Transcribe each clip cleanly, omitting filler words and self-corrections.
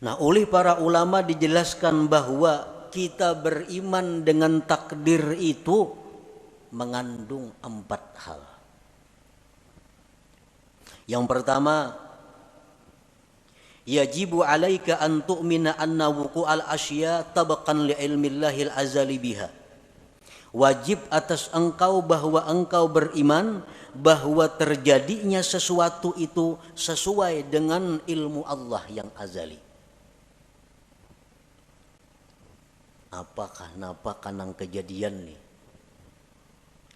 Nah, oleh para ulama dijelaskan bahwa kita beriman dengan takdir itu mengandung 4 hal. Yang pertama, yajibu alaika an tu'mina anna wuqu'al asya tabaqan li ilmillahil azali biha. Wajib atas engkau bahwa engkau beriman bahwa terjadinya sesuatu itu sesuai dengan ilmu Allah yang azali. Apakah napa kanang kejadian nih,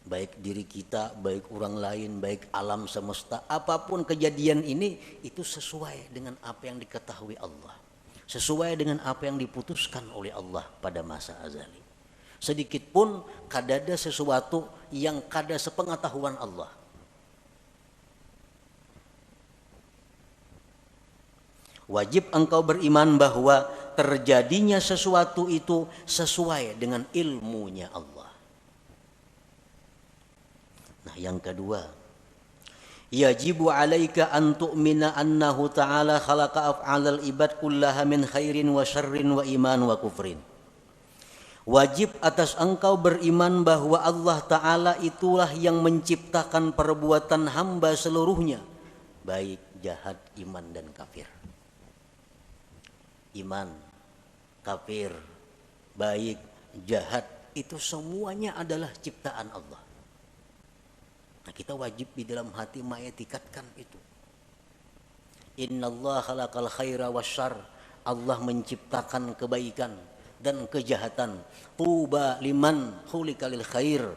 baik diri kita, baik orang lain, baik alam semesta, apapun kejadian ini itu sesuai dengan apa yang diketahui Allah, sesuai dengan apa yang diputuskan oleh Allah pada masa azali. Sedikit pun kadada sesuatu yang kada sepengetahuan Allah. Wajib engkau beriman bahwa terjadinya sesuatu itu sesuai dengan ilmunya Allah. Nah, yang kedua, yajibu alaika an tu'mina annahu ta'ala khalaqa af'alal ibad kullaha min khairin wa syarrin wa iman wa kufrin. Wajib atas engkau beriman bahwa Allah Ta'ala itulah yang menciptakan perbuatan hamba seluruhnya, baik jahat, iman dan kafir. Iman, kafir, baik, jahat, itu semuanya adalah ciptaan Allah. Nah, kita wajib di dalam hati mengetikatkan itu. Innallaha khalaqal khaira wasyarr. Allah menciptakan kebaikan dan kejahatan. Tuba liman khuliqa lil khair.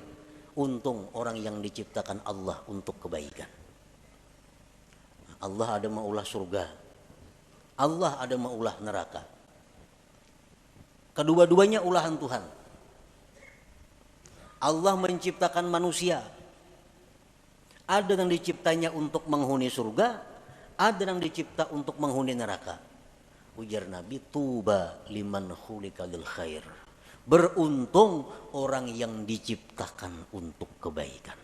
Untung orang yang diciptakan Allah untuk kebaikan. Allah ada maulah surga, Allah ada maulah neraka. Kedua-duanya ulahan Tuhan. Allah menciptakan manusia. Ada yang diciptanya untuk menghuni surga, ada yang dicipta untuk menghuni neraka. Ujar Nabi, tuba liman khuliqa lil khair. Beruntung orang yang diciptakan untuk kebaikan.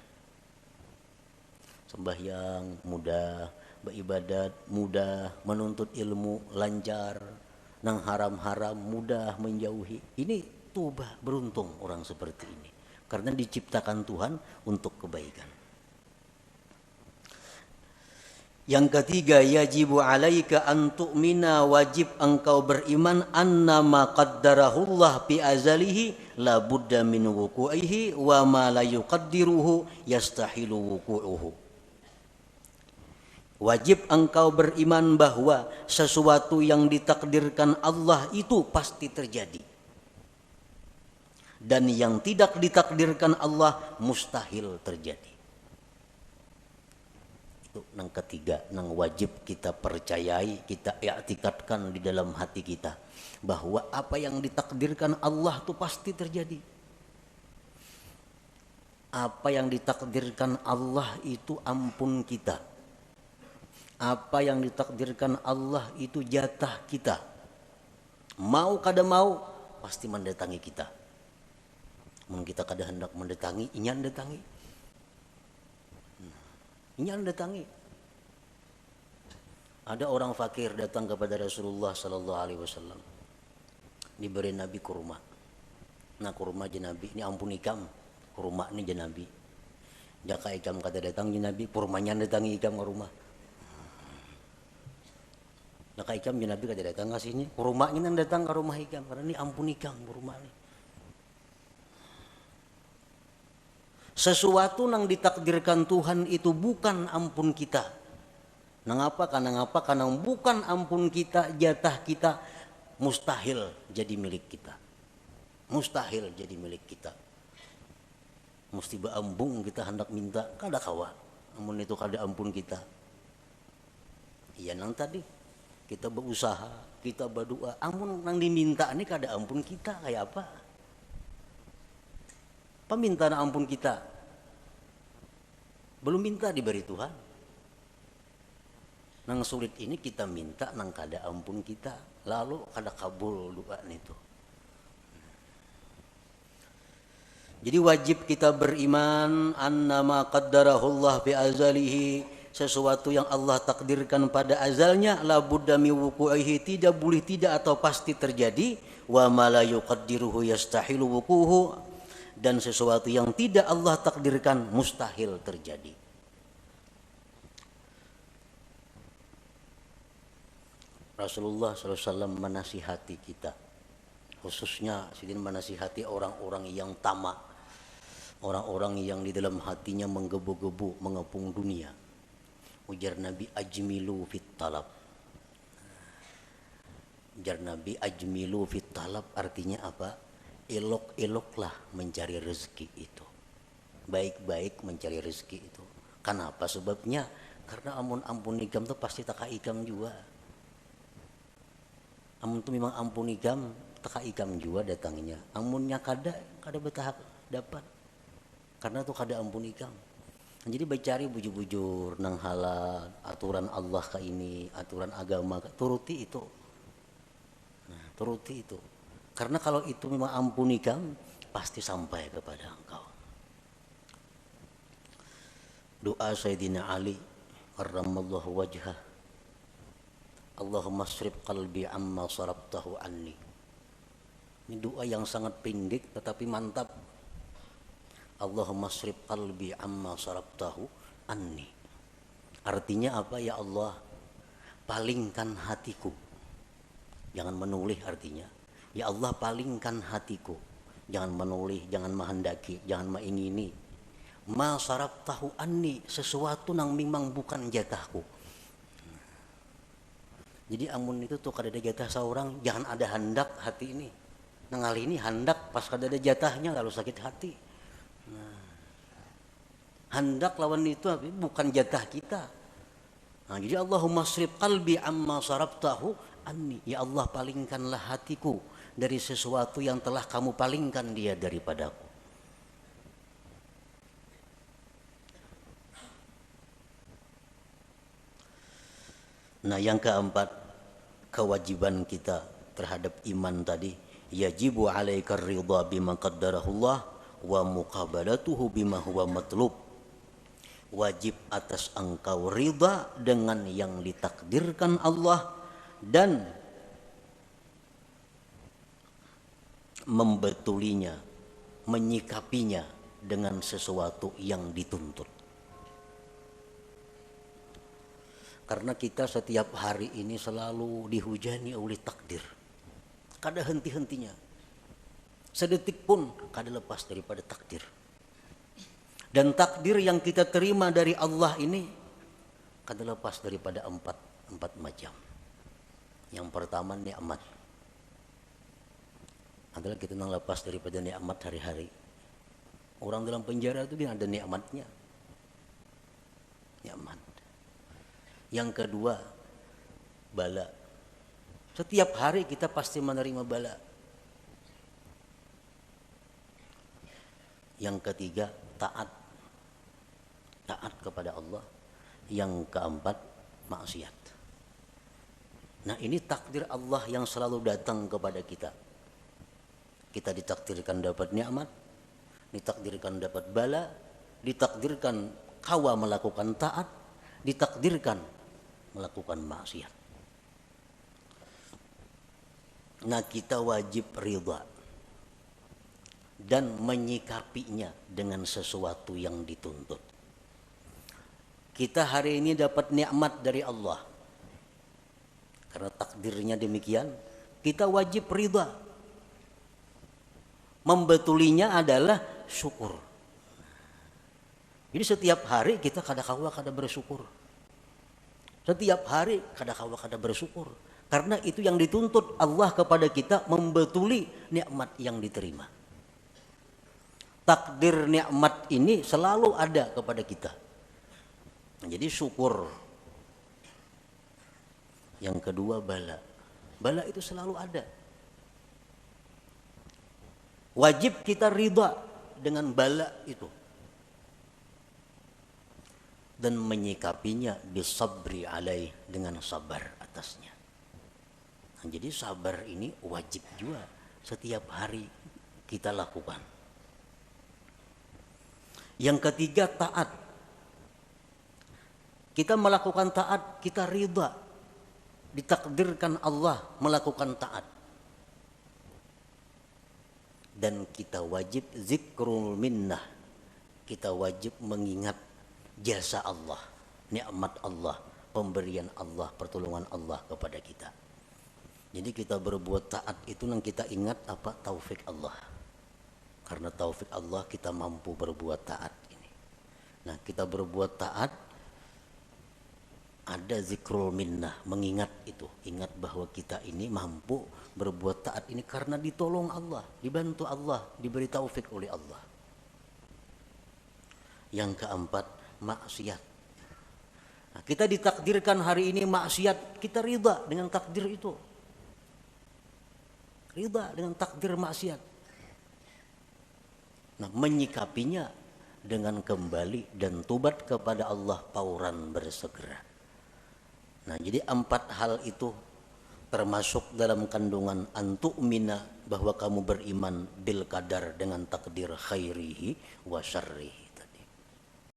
Sembahyang mudah, beribadat mudah, menuntut ilmu lancar, nang haram-haram mudah menjauhi. Ini tuba, beruntung orang seperti ini, karena diciptakan Tuhan untuk kebaikan. Yang ketiga, yajibu alaika an tu'mina, wajib engkau beriman anna ma qaddarahullah fi azalihi la budda min wuqu'ihi wa ma la yuqaddiruhu yastahilu wuqu'uhu. Wajib engkau beriman bahwa sesuatu yang ditakdirkan Allah itu pasti terjadi. Dan yang tidak ditakdirkan Allah mustahil terjadi. Itu yang ketiga, yang wajib kita percayai, kita i'tikadkan di dalam hati kita. Bahwa apa yang ditakdirkan Allah itu pasti terjadi. Apa yang ditakdirkan Allah itu ampun kita. Apa yang ditakdirkan Allah itu jatah kita. Mau kada mau pasti mendatangi kita. Mun kita kada hendak mendatangi, inyan datangi. Inyan datangi. Ada orang fakir datang kepada Rasulullah sallallahu alaihi wasallam. Diberi Nabi kurma. Nah, kurma je Nabi, ini ampun ikam. Kurma ni je Nabi. Jaka ikam kada datang je Nabi, kurmanya datangi ikam ke rumah. Nah, ikam je Nabi kada datang ke sini, kurmanya nang datang ke rumah ikam, karena ini ampun ikam kurma ni. Sesuatu yang ditakdirkan Tuhan itu bukan ampun kita. Nangapa? Karena bukan ampun kita, jatah kita, mustahil jadi milik kita. Mustahil jadi milik kita. Mesti beambung kita hendak minta, kada kawa. Amun itu kada ampun kita. Iya nang tadi kita berusaha, kita berdoa, ampun nang diminta ini kada ampun kita kayak apa? Peminta ampun kita belum minta diberi Tuhan. Nang sulit ini kita minta nang kada ampun kita, lalu kada kabul doa itu. Jadi wajib kita beriman annama qaddarahullah bi azalihi, sesuatu yang Allah takdirkan pada azalnya, la budda mi wuqu'ihi, tidak boleh tidak atau pasti terjadi, wa ma la yuqaddiruhu yastahilu wuquhu, dan sesuatu yang tidak Allah takdirkan mustahil terjadi. Rasulullah SAW menasihati kita, khususnya sidin menasihati orang-orang yang tamak, orang-orang yang di dalam hatinya menggebu-gebu mengepung dunia. Ujar Nabi, ajmilu fit talab. Ujar Nabi, ajmilu fit talab artinya apa? Elok-eloklah mencari rezeki itu, baik-baik mencari rezeki itu. Kenapa sebabnya? Karena ampun ikam tuh pasti taka ikam juga. Amun tuh memang ampun ikam, taka ikam juga datangnya. Amunnya kada betah dapat. Karena tuh kada ampun ikam. Jadi bacari bujur-bujur nang halal, aturan Allah ka ini, aturan agama, turuti itu. Nah, turuti itu. Karena kalau itu memang ampun ikam, pasti sampai kepada engkau. Doa Sayyidina Ali karramallahu wajhah, Allahumma srif qalbi amma sarabtahu anni. Ini doa yang sangat pendek tetapi mantap. Allahumma srif qalbi amma sarabtahu anni. Artinya apa? Ya Allah, palingkan hatiku. Jangan menoleh artinya. Ya Allah, palingkan hatiku. Jangan menoleh, jangan menghendaki, jangan mengingini. Ma sarabtahu anni, sesuatu yang memang bukan jatahku. Jadi amun itu tuh kada ada jatah seorang, jangan ada hendak hati ini. Nang ini hendak pas kada ada jatahnya lalu sakit hati. Hendak lawan itu bukan jatah kita. Nah, jadi Allahumma srif qalbi amma sarabtahu anni. Ya Allah, palingkanlah hatiku dari sesuatu yang telah kamu palingkan dia daripadaku. Nah, yang keempat, kewajiban kita terhadap iman tadi, yajibu alaika ridha bima qaddarahullah wa muqabalatuhu bima huwa matlub. Wajib atas engkau ridha dengan yang ditakdirkan Allah dan membetulinya, menyikapinya dengan sesuatu yang dituntut. Karena kita setiap hari ini selalu dihujani oleh takdir, kada henti-hentinya. Sedetik pun kada lepas daripada takdir. Dan takdir yang kita terima dari Allah ini kada lepas daripada empat macam. Yang pertama nikmat. Adalah kita nang lepas daripada nikmat hari-hari. Orang dalam penjara itu dia ada nikmatnya. Nikmat. Yang kedua, bala. Setiap hari kita pasti menerima bala. Yang ketiga, taat. Taat kepada Allah. Yang keempat, maksiat. Nah, ini takdir Allah yang selalu datang kepada kita. Kita ditakdirkan dapat nikmat, ditakdirkan dapat bala, ditakdirkan kawa melakukan taat, ditakdirkan melakukan maksiat. Nah, kita wajib ridha dan menyikapinya dengan sesuatu yang dituntut. Kita hari ini dapat nikmat dari Allah. Karena takdirnya demikian, kita wajib ridha. Membetulinya adalah syukur. Jadi setiap hari kita kada-kawa kada bersyukur. Setiap hari kada-kawa kada bersyukur. Karena itu yang dituntut Allah kepada kita, membetuli nikmat yang diterima. Takdir nikmat ini selalu ada kepada kita. Jadi syukur. Yang kedua bala. Bala itu selalu ada. Wajib kita ridha dengan bala itu. Dan menyikapinya bisabri alaih, dengan sabar atasnya. Nah, jadi sabar ini wajib juga setiap hari kita lakukan. Yang ketiga taat. Kita melakukan taat, kita ridha. Ditakdirkan Allah melakukan taat. Dan kita wajib zikrul minnah. Kita wajib mengingat jasa Allah, nikmat Allah, pemberian Allah, pertolongan Allah kepada kita. Jadi kita berbuat taat itu yang kita ingat apa? Taufik Allah. Karena taufik Allah kita mampu berbuat taat ini. Nah, kita berbuat taat, ada zikrul minnah, mengingat itu, ingat bahwa kita ini mampu berbuat taat ini karena ditolong Allah, dibantu Allah, diberi taufik oleh Allah. Yang keempat, maksiat. Nah, kita ditakdirkan hari ini maksiat, kita ridha dengan takdir itu, ridha dengan takdir maksiat. Nah, menyikapinya dengan kembali dan tobat kepada Allah, pauran bersegera. Nah, jadi 4 hal itu termasuk dalam kandungan antu'mina, bahwa kamu beriman bil qadar, dengan takdir khairihi wa syarrihi.